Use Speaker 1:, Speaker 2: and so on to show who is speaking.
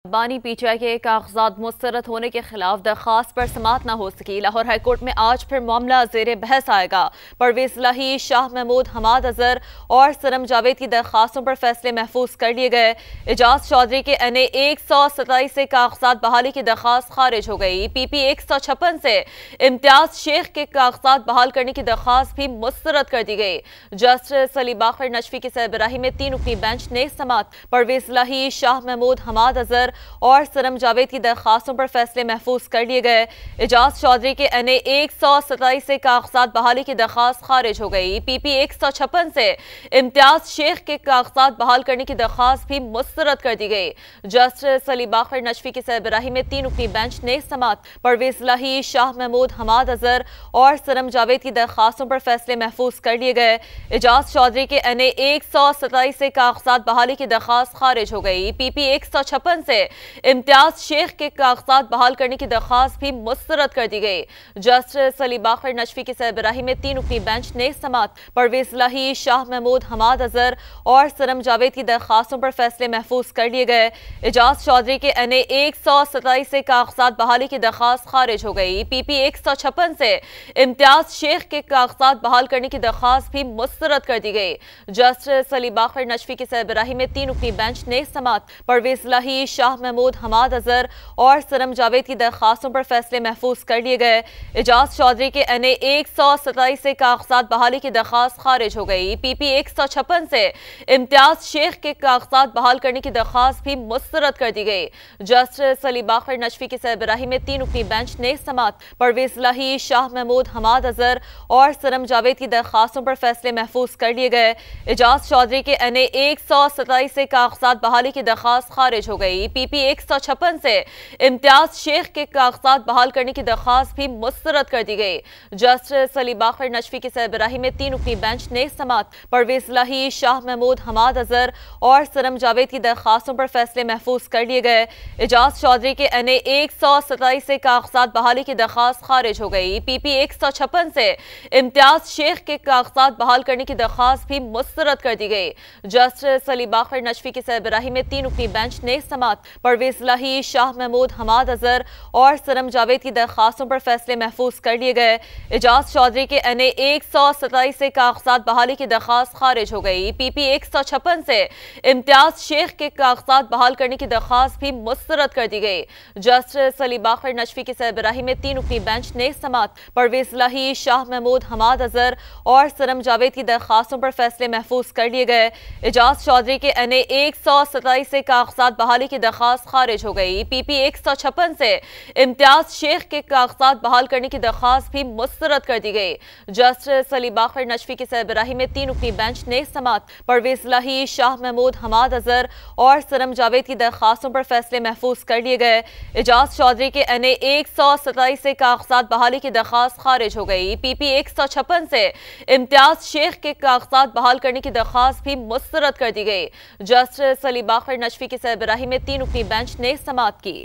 Speaker 1: बानी पीटीआई के कागजात मुस्तरद होने के खिलाफ दरखास्त पर समाअत न हो सकी। लाहौर हाईकोर्ट में आज फिर मामला जेर बहस आएगा। परवेज इलाही, शाह महमूद, हमाद अजहर और सनम जावेद की दरखास्तों पर फैसले महफूज कर लिए गए। एजाज चौधरी के NA 127 से कागजात बहाली की दरखास्त खारिज हो गई। PP 156 से इम्तियाज शेख के कागजात बहाल करने की दरखास्त भी मुस्तरद कर दी गई। जस्टिस अली बाकर नशफी की सरबराही में 3 रुकनी बेंच ने समाअत परवेज इलाही, शाह महमूद, हमाद अजहर और सनम जावेद की दरखास्तों पर फैसले महफूज कर लिए गए। एजाज चौधरी के NA 127 से कागजात बहाली की दरखास्त खारिज हो गई। PP 156 से इम्तियाज शेख के कागजात बहाल करने की दरखास्त भी मुस्तरद कर दी गई। जस्टिस अली बाकर नशफी की सरबराही में 3 रुकनी बेंच ने समाअत परवेज इलाही, शाह महमूद, हमाद अजहर और सनम जावेद की दरखास्तों पर फैसले महफूज कर लिए गए। एजाज चौधरी के NA 127 से कागजात बहाली की दरखास्त खारिज हो गई। PP 156 से इम्तियाज शेख के कागजात बहाल करने की दरखास्त भी मुस्तरद कर दी गई। जस्टिस अली बाकर नशफी की सरबराही में 3 रुकनी बेंच ने समाअत परवेज इलाही, शाह महमूद, हमाद अजहर और सनम जावेद की दरखास्तों पर फैसले महफूज कर लिए गए। एजाज चौधरी के NA 127 से कागजात बहाली की दरखास्त खारिज हो गई। PP 156 से इम्तियाज शेख के कागजात बहाल करने की दरखास्त भी मुस्तरद कर दी गई। जस्टिस अली बाकर नशफी की सरबराही में 3 रुकनी बेंच ने समाअत परवेज इलाही, शाह महमूद, हमाद अजहर और सनम जावेद की दरखास्तों पर फैसले महफूज कर लिए गए। एजाज चौधरी के NA 127 से कागजात बहाली की दरखास्त खारिज हो गई। PP 156 से इम्तियाज शेख के कागजात बहाल करने की दरखास्त भी मुस्तरद कर दी गई। जस्टिस अली बाकर नशफी की सरबराही में 3 रुकनी बेंच ने समाअत परवेज इलाही, शाह महमूद, हमाद अजहर और सनम जावेद की दरखास्तों पर फैसले महफूज कर लिए गए। एजाज चौधरी के NA 127 से कागजात बहाली की दरखास्त खारिज हो गई। PP 156 से इम्तियाज शेख के कागजात बहाल करने की दरखास्त भी मुस्तरद कर दी गई। जस्टिस अली बाकर नशफी की सरबराही में 3 रुकनी बेंच ने समाअत परवेज इलाही, शाह महमूद, हमाद अजहर और सनम जावेद की दरखास्तों पर फैसले महफूज कर लिए गए। एजाज चौधरी के NA 127 से कागजात बहाली की दरखास्त खारिज हो गई। PP 156 से इम्तियाज शेख के कागजात बहाल करने की दरखास्त भी मुस्तरद कर दी गई। जस्टिस अली बाकर नशफी की सरबराही में 3 रुकनी बेंच ने समाअत परवेज इलाही, शाह महमूद, हमाद अजहर और सनम जावेद की दरखास्तों पर फैसले महफूज कर लिए गए। एजाज चौधरी के NA 127 से कागजात बहाली की दरखास्त खारिज हो गई। PP 156 से इम्तियाज शेख के कागजात बहाल करने की दरखास्त भी मुस्तरद कर दी गई। जस्टिस अली बाकर नशफी की सरबराही में 3 रुकनी बेंच ने समाअत परवेज इलाही, शाह महमूद, हमाद अजहर और सनम जावेद की दरखास्तों पर फैसले महफूज कर लिए गए। एजाज चौधरी के NA 127 से कागजात बहाली की दरखास्त खारिज हो गई। PP 156 से इम्तियाज शेख के कागजात बहाल करने की दरखास्त भी मुस्तरद कर दी गई। जस्टिस अली बाकर नशफी की सरबराही में 3 रुकनी बेंच ने समाअत परवेज इलाही, शाह महमूद, हमाद अजहर और सनम जावेद की दरखास्तों पर फैसले महफूज कर लिए गए। एजाज चौधरी के NA 127 से कागजात बहाली की दरखास्त खारिज हो गई। PP 156 से इम्तियाज शेख के कागजात बहाल करने की दरखास्त भी मुस्तरद कर दी गई। जस्टिस अली बाकर नशफी की सरबराही में 3 रुकनी बेंच ने समाअत की।